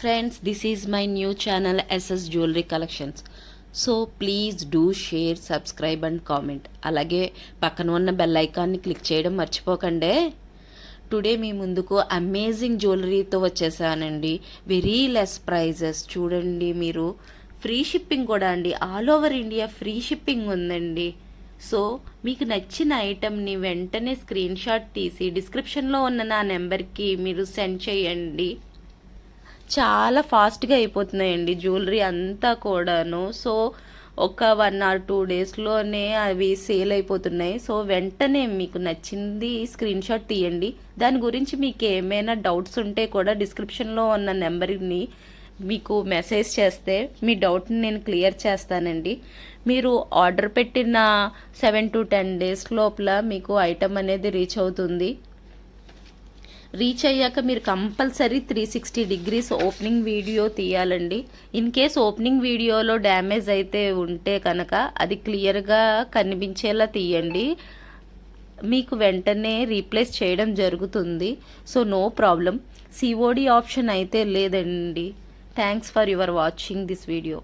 Friends, this is my new channel SS Jewelry Collections. So please do share, subscribe and comment. అలాగే పక్కన ఉన్న bell ఐకాన్ని click చేయడం మర్చిపోకండి. టుడే మీ ముందుకు అమేజింగ్ జ్యువెలరీతో వచ్చేసానండి. Very less prices. చూడండి, మీరు ఫ్రీ షిప్పింగ్ కూడా అండి. All over India free shipping ఉందండి. సో మీకు నచ్చిన ఐటెంని వెంటనే స్క్రీన్ షాట్ తీసి డిస్క్రిప్షన్లో ఉన్న నా నెంబర్కి మీరు సెండ్ చేయండి. చాలా ఫాస్ట్గా అయిపోతున్నాయండి జ్యువెలరీ అంతా కూడాను. సో ఒక 1 or 2 డేస్లోనే అవి సేల్ అయిపోతున్నాయి. సో వెంటనే మీకు నచ్చింది స్క్రీన్ షాట్ తీయండి. దాని గురించి మీకు ఏమైనా డౌట్స్ ఉంటే కూడా డిస్క్రిప్షన్లో ఉన్న నెంబర్ని మీకు మెసేజ్ చేస్తే మీ డౌట్ని నేను క్లియర్ చేస్తానండి. మీరు ఆర్డర్ పెట్టిన 7 to 10 డేస్ లోపల మీకు ఐటమ్ అనేది రీచ్ అవుతుంది. రీచ్ అయ్యాక మీరు కంపల్సరీ 360 degrees ఓపెనింగ్ వీడియో తీయాలండి. ఇన్ కేస్ ఓపెనింగ్ వీడియోలో డ్యామేజ్ అయితే ఉంటే కనుక అది క్లియర్గా కనిపించేలా తీయండి. మీకు వెంటనే రీప్లేస్ చేయడం జరుగుతుంది. So no problem. COD option అయితే లేదండి. Thanks for your watching this video.